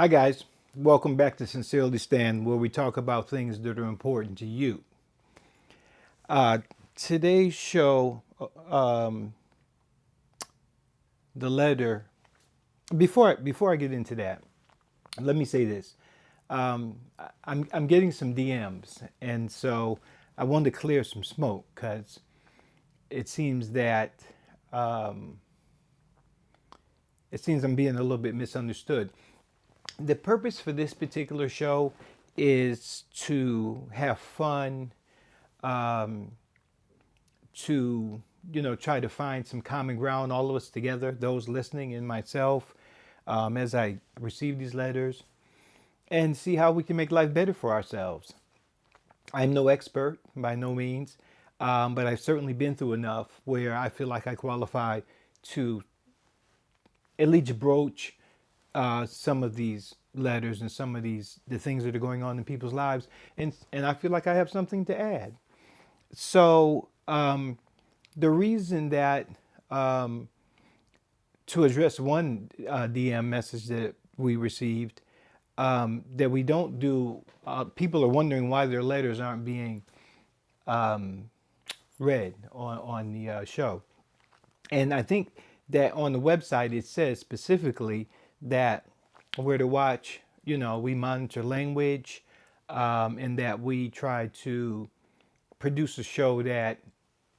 Hi, guys. Welcome back to Sincerely Stan, where we talk about things that are important to you. Uh, Today's show, the letter. Before I get into that, let me say this. I'm getting some DMs, and so I wanted to clear some smoke because it seems that um, it seems I'm being a little bit misunderstood. The purpose for this particular show is to have fun, um, to try to find some common ground, all of us together, those listening and myself, as I receive these letters, and see how we can make life better for ourselves. I'm no expert by no means, but I've certainly been through enough where I feel like I qualify to at least broach some of these letters and some of the things that are going on in people's lives, and I feel like I have something to add. So the reason that um, to address one DM message that we received, that we don't do. People are wondering why their letters aren't being read on the show, and I think that on the website it says specifically that we're to watch. We monitor language, and that we try to produce a show that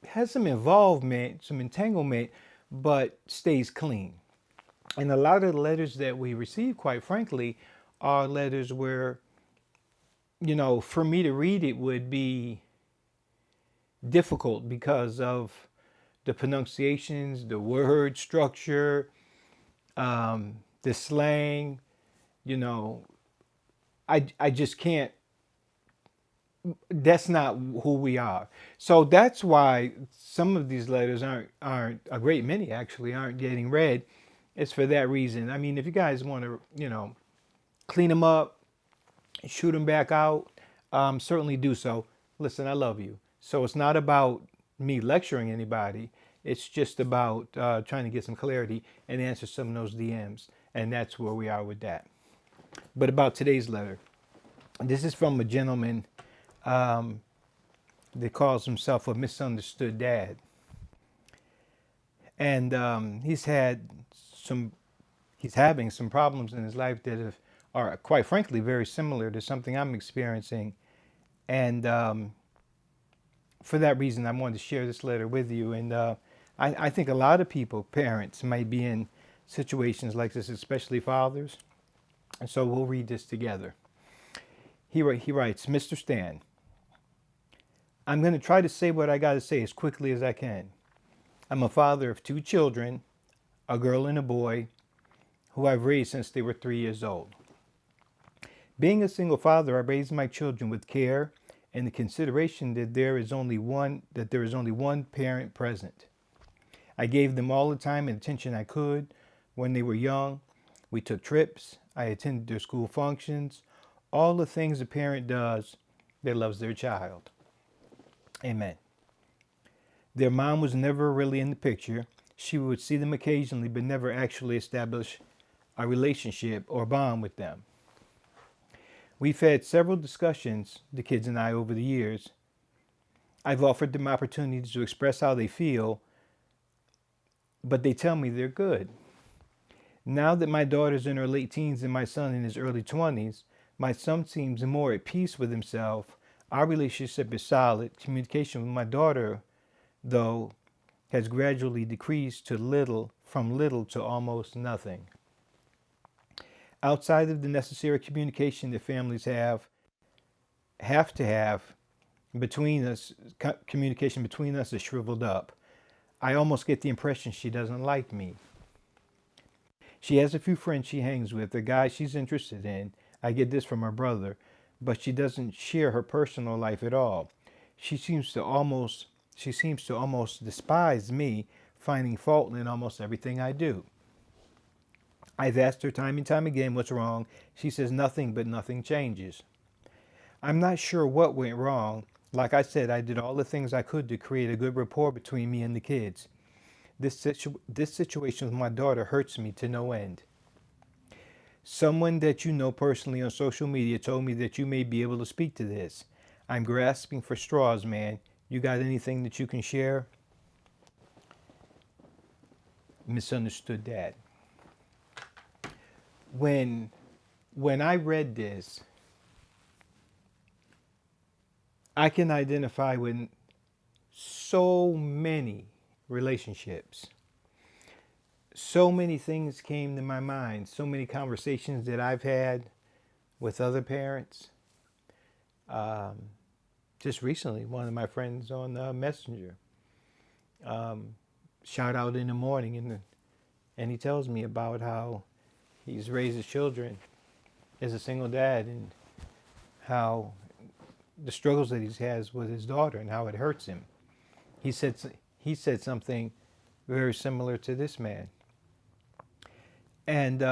has some involvement, some entanglement, but stays clean. And a lot of the letters that we receive, quite frankly, are letters where, for me to read it would be difficult because of the pronunciations, the word structure, the slang. You know, I just can't. That's not who we are. So that's why some of these letters aren't a great many actually aren't getting read. It's for that reason. I mean, if you guys want to, clean them up, shoot them back out, certainly do so. Listen, I love you. So it's not about me lecturing anybody. It's just about trying to get some clarity and answer some of those DMs. And that's where we are with that. But about today's letter, this is from a gentleman um, that calls himself a misunderstood dad. And some, he's having some problems in his life that are quite frankly very similar to something I'm experiencing. And for that reason, I wanted to share this letter with you. And I think a lot of people, parents, might be in situations like this, especially fathers. And so we'll read this together. He writes, Mr. Stan, I'm going to try to say what I got to say as quickly as I can. I'm a father of two children, a girl and a boy, who I've raised since they were 3 years old. Being a single father, I raised my children with care and the consideration that there is only one parent present. I gave them all the time and attention I could when they were young. We took trips. I attended their school functions. All the things a parent does that loves their child. Amen. Their mom was never really in the picture. She would see them occasionally, but never actually establish a relationship or bond with them. We've had several discussions, the kids and I, over the years. I've offered them opportunities to express how they feel, but they tell me they're good. Now that my daughter's in her late teens and my son in his early 20s, my son seems more at peace with himself. Our relationship is solid. Communication with my daughter, though, has gradually decreased from little to almost nothing. Outside of the necessary communication that families have to have between us, communication between us is shriveled up. I almost get the impression she doesn't like me. She has a few friends she hangs with, a guy she's interested in. I get this from her brother, but she doesn't share her personal life at all. She seems to almost despise me, finding fault in almost everything I do. I've asked her time and time again what's wrong. She says nothing, but nothing changes. I'm not sure what went wrong. Like I said, I did all the things I could to create a good rapport between me and the kids. This situation with my daughter hurts me to no end. Someone that you know personally on social media told me that you may be able to speak to this. I'm grasping for straws, man. You got anything that you can share? Misunderstood that. When when I read this, I can identify with so many relationships. So many things came to my mind, so many conversations that I've had with other parents. Um, just recently, one of my friends on Messenger, um, shout out in the morning, and he tells me about how he's raised his children as a single dad, and how the struggles that he has with his daughter and how it hurts him. He said he said something very similar to this man, and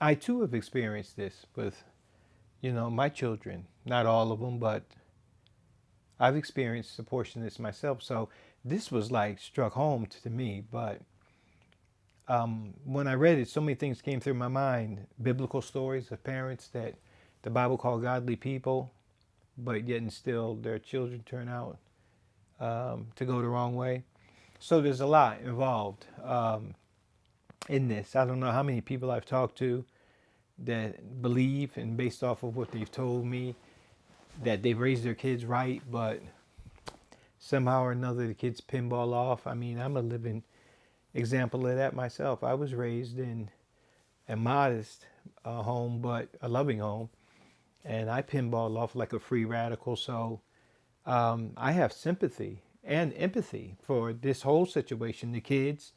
I too have experienced this with my children. Not all of them, but I've experienced a portion of this myself. So this was like struck home to me. But when I read it, so many things came through my mind. Biblical stories of parents that the Bible called godly people, but yet and still their children turn out to go the wrong way. So there's a lot involved in this. I don't know how many people I've talked to that believe, and based off of what they've told me, that they've raised their kids right, but somehow or another the kids pinball off. I mean, I'm a living example of that myself. I was raised in a modest home, but a loving home, and I pinball off like a free radical. So I have sympathy and empathy for this whole situation, the kids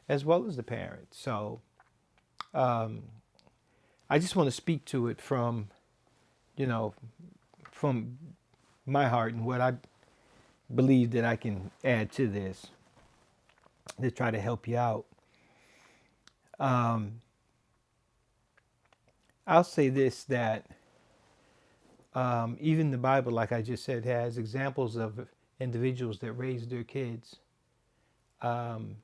as well as the parents. So um, I just want to speak to it you know, from my heart and what I believe that I can add to this to try to help you out. Um, I'll say this, that even the Bible, like I just said, has examples of individuals that raised their kids um,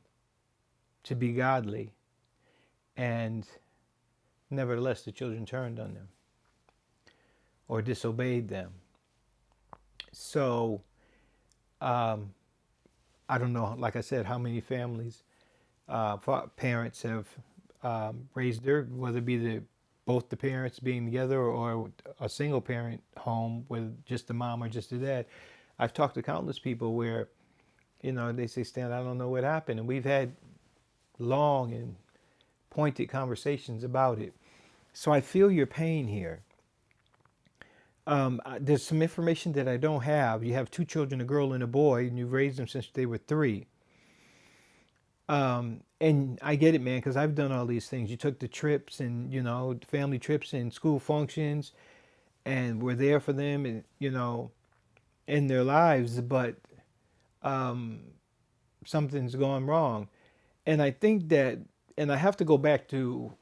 to be godly, and nevertheless the children turned on them or disobeyed them. So um, I don't know, like I said, how many families, parents have raised their, whether it be both the parents being together or a single parent home with just the mom or just the dad. I've talked to countless people where, they say, Stan, I don't know what happened. And we've had long and pointed conversations about it. So I feel your pain here. There's some information that I don't have. You have two children, a girl and a boy, and you've raised them since they were 3. And I get it, man, because I've done all these things. You took the trips and, family trips and school functions, and were there for them, and, in their lives, but um, something's gone wrong. And I think that, and I have to go back to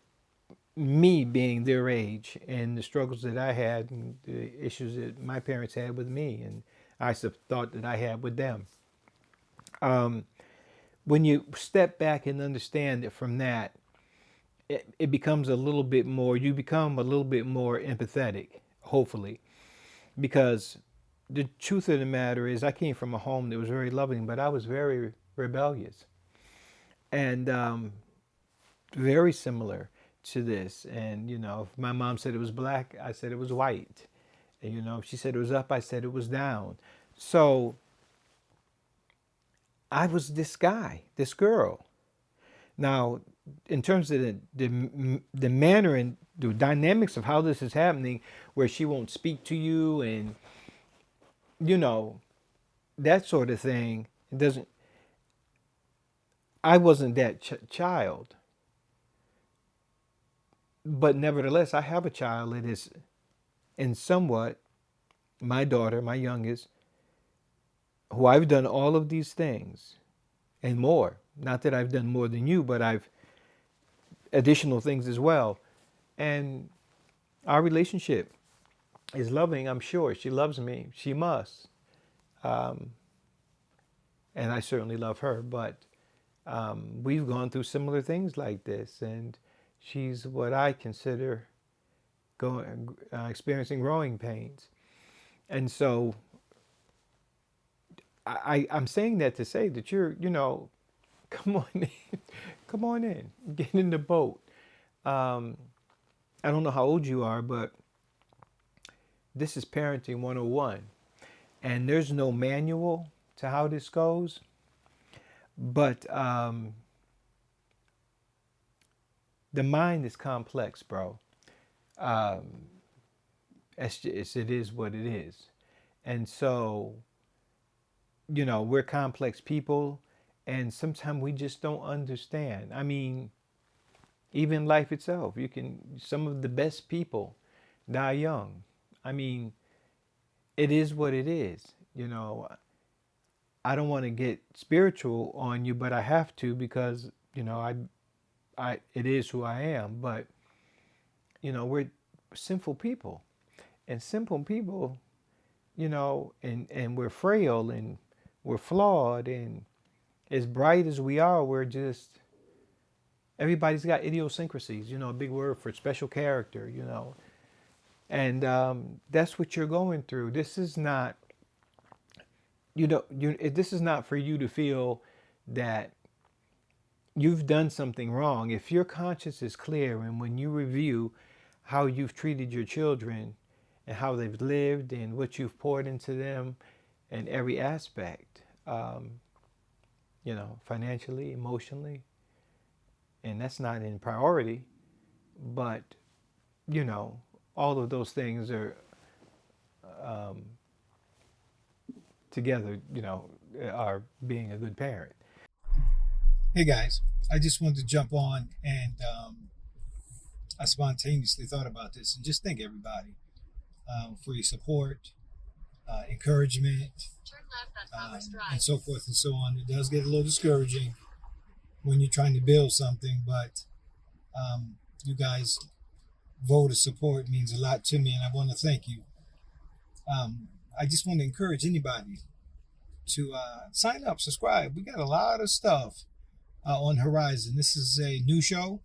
me being their age and the struggles that I had and the issues that my parents had with me, and I thought that I had with them. Um, when you step back and understand it from that, it becomes a little bit more, you become a little bit more empathetic, hopefully, because the truth of the matter is I came from a home that was very loving, but I was very rebellious and very similar to this. And, if my mom said it was black, I said it was white. And, if she said it was up, I said it was down. So I was this guy, this girl. Now, in terms of the manner and the dynamics of how this is happening, where she won't speak to you and, you know, that sort of thing, it doesn't, I wasn't that child. But nevertheless, I have a child that is, in somewhat, my daughter, my youngest, who I've done all of these things and more. Not that I've done more than you, but I've additional things as well. And our relationship is loving, I'm sure. She loves me. She must. Um, and I certainly love her. But we've gone through similar things like this. And She's what I consider experiencing growing pains. And so I'm saying that to say that come on in, come on in, get in the boat. Um, I don't know how old you are, but this is Parenting 101. And there's no manual to how this goes, but the mind is complex, bro. Um, it is what it is. And so, we're complex people, and sometimes we just don't understand. I mean, even life itself, some of the best people die young. I mean, it is what it is. I don't want to get spiritual on you, but I have to because, it is who I am. But, we're sinful people, and simple people, and we're frail and we're flawed, and as bright as we are, everybody's got idiosyncrasies, a big word for special character, and that's what you're going through. This is not, this is not for you to feel that you've done something wrong. If your conscience is clear, and when you review how you've treated your children and how they've lived and what you've poured into them in every aspect, financially, emotionally, and that's not in priority, but, all of those things are um, together, are being a good parent. Hey guys, I just wanted to jump on and I spontaneously thought about this and just thank everybody for your support, encouragement, and so forth and so on. It does get a little discouraging when you're trying to build something, but you guys' vote of support means a lot to me, and I want to thank you. I just want to encourage anybody to sign up, subscribe. We got a lot of stuff on Horizon. This is a new show.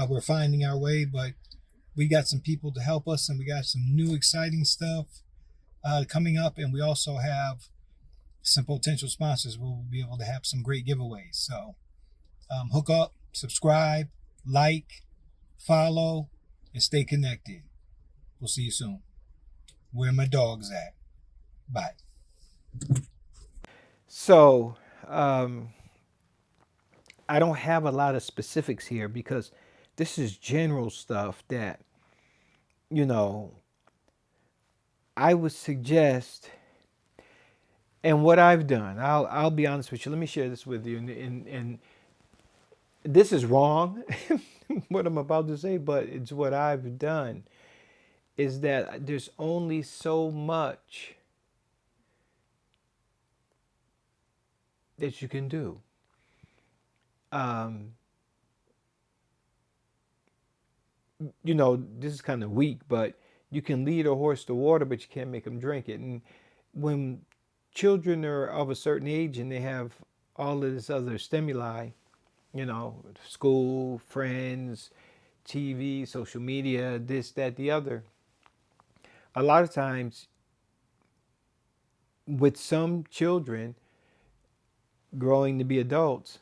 We're finding our way, but we got some people to help us, and we got some new exciting stuff coming up, and we also have some potential sponsors where we'll be able to have some great giveaways. So hook up, subscribe, like, follow, and stay connected. We'll see you soon. Where my dog's at. Bye. So, I don't have a lot of specifics here because this is general stuff that, you know, I would suggest, and what I've done, I'll be honest with you. Let me share this with you, and this is wrong, what I'm about to say, but it's what I've done. Is that there's only so much that you can do. Um, this is kind of weak, but you can lead a horse to water, but you can't make them drink it. And when children are of a certain age and they have all of this other stimuli, school, friends, TV, social media, this, that, the other, a lot of times with some children growing to be adults,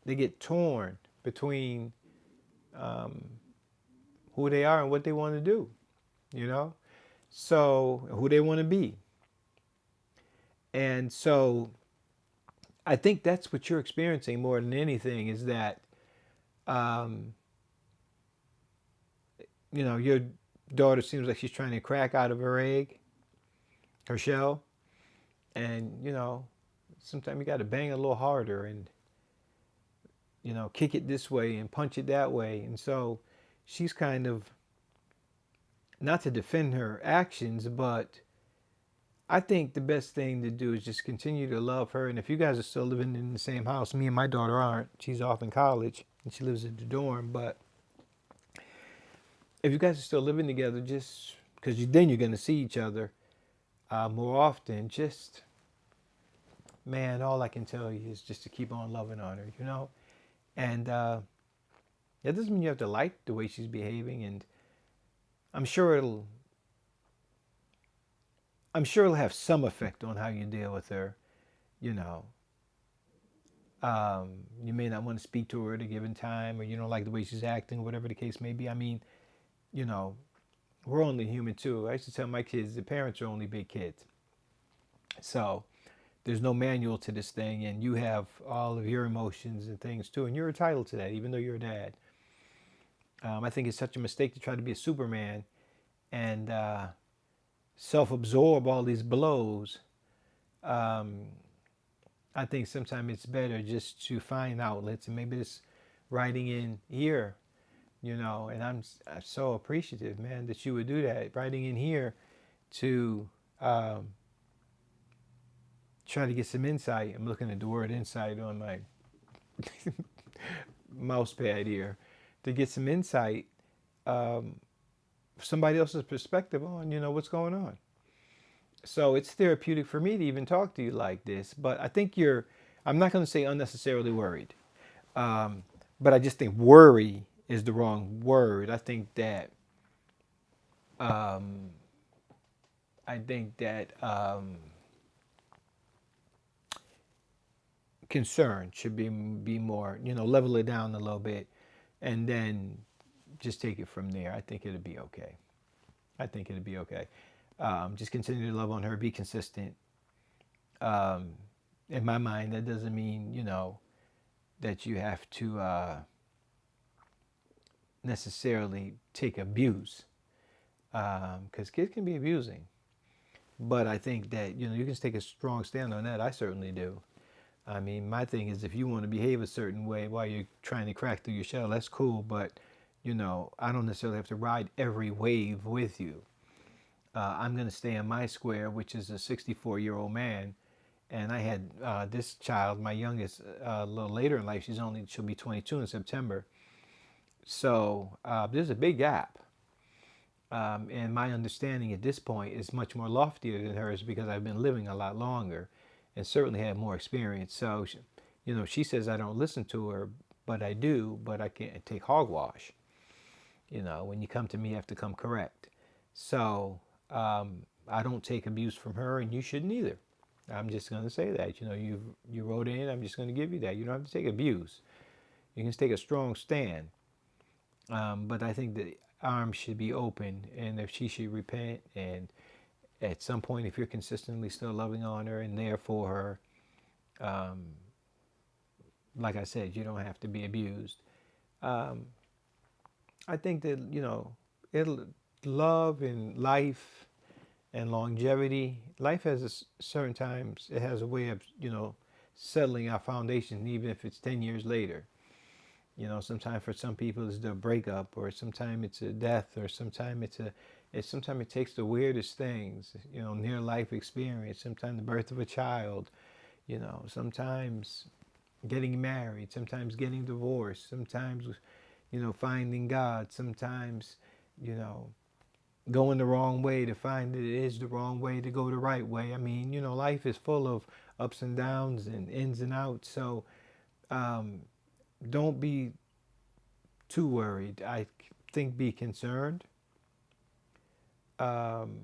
they get torn between um, who they are and what they want to do, so who they want to be. And so I think that's what you're experiencing more than anything is that, um, your daughter seems like she's trying to crack out of her egg, her shell. And, sometimes you got to bang a little harder and, kick it this way and punch it that way. And so she's kind of, not to defend her actions, but I think the best thing to do is just continue to love her. And if you guys are still living in the same house, me and my daughter aren't. She's off in college and she lives in the dorm. But if you guys are still living together, just because then you're going to see each other more often, just, man, all I can tell you is just to keep on loving on her, And That doesn't mean you have to like the way she's behaving, and I'm sure it'll I'm sure it'll have some effect on how you deal with her. You know, you may not want to speak to her at a given time, or you don't like the way she's acting, or whatever the case may be. I mean, you know, we're only human too. I used to tell my kids the parents are only big kids, so there's no manual to this thing, and you have all of your emotions and things too, and you're entitled to that, even though you're a dad. I think it's such a mistake to try to be a Superman and self-absorb all these blows. Um, I think sometimes it's better just to find outlets, and maybe it's writing in here, and I'm so appreciative, man, that you would do that, writing in here to um, try to get some insight. I'm looking at the word insight on my mouse pad here, to get some insight, um, somebody else's perspective on, what's going on. So it's therapeutic for me to even talk to you like this, but I think I'm not going to say unnecessarily worried, um, but I just think worry is the wrong word. Um, I think that concern should be more, level it down a little bit, and then just take it from there. I think it'll be okay. I think it'll be okay. Just continue to love on her, be consistent. Um, in my mind, that doesn't mean, that you have to necessarily take abuse, because kids can be abusing. But I think that, you can take a strong stand on that. I certainly do. I mean, my thing is, if you want to behave a certain way while you're trying to crack through your shell, that's cool. But, I don't necessarily have to ride every wave with you. I'm going to stay in my square, which is a 64-year-old man. And I had this child, my youngest, a little later in life. She'll be 22 in September. So there's a big gap. And my understanding at this point is much more loftier than hers, because I've been living a lot longer and certainly have more experience. So, she says I don't listen to her, but I do, but I can't take hogwash. When you come to me, you have to come correct. So I don't take abuse from her, and you shouldn't either. I'm just going to say that. You wrote in, I'm just going to give you that. You don't have to take abuse. You can take a strong stand. But I think the arms should be open, and if she should repent, and at some point, if you're consistently still loving on her and there for her, um, like I said, you don't have to be abused. Um, I think that, it'll love and life and longevity. Life has certain times, it has a way of, settling our foundation, even if it's 10 years later. Sometimes for some people it's the breakup, or sometimes it's a death, or sometimes it takes the weirdest things, near life experience, sometimes the birth of a child, sometimes getting married, sometimes getting divorced, sometimes, finding God, sometimes, you know, going the wrong way to find that it is the wrong way to go the right way. I mean, life is full of ups and downs and ins and outs. So um, don't be too worried. I think be concerned, um,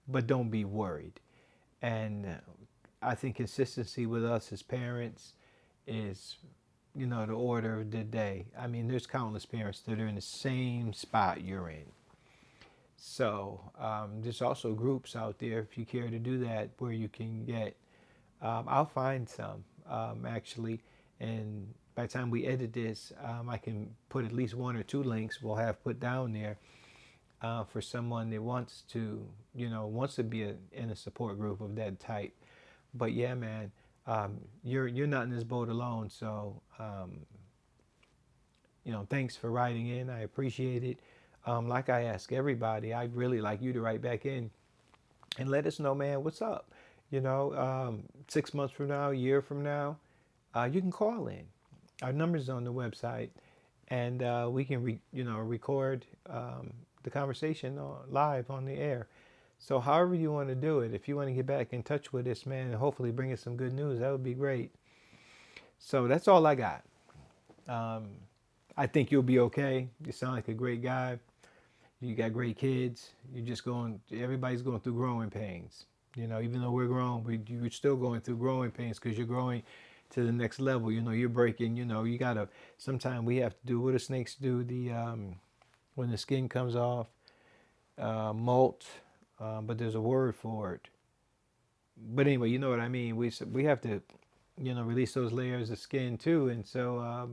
but don't be worried. And I think consistency with us as parents is, the order of the day. I mean, there's countless parents that are in the same spot you're in. So there's also groups out there, if you care to do that, where you can get, I'll find some actually. And by the time we edit this, I can put at least one or two links we'll have put down there for someone that wants to be in a support group of that type. But yeah, man, you're not in this boat alone. So thanks for writing in. I appreciate it. Like I ask everybody, I'd really like you to write back in and let us know, man, what's up. 6 months from now, a year from now, you can call in. Our number's on the website, and we can record the conversation live on the air. So however you want to do it, if you want to get back in touch with us, man, and hopefully bring us some good news, that would be great. So that's all I got. Um, I think you'll be okay. You sound like a great guy. You got great kids. You're just going. Everybody's going through growing pains. You know, even though we're grown, you're still going through growing pains because you're growing to the next level. You know, you're breaking. You know, you gotta. Sometimes we have to do what the snakes do. The when the skin comes off, molt. But there's a word for it. But anyway, you know what I mean. We have to, you know, release those layers of skin too, and so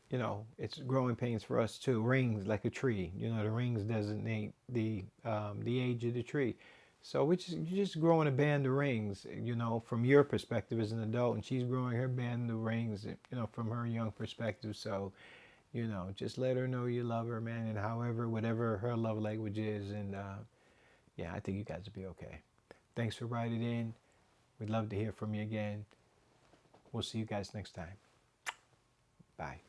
you know, it's growing pains for us too. Rings like a tree. You know, the rings designate the age of the tree. So you're just growing a band of rings. You know, from your perspective as an adult, and she's growing her band of rings. You know, from her young perspective. So, you know, just let her know you love her, man, and however, whatever her love language is, and yeah, I think you guys will be okay. Thanks for writing in. We'd love to hear from you again. We'll see you guys next time. Bye.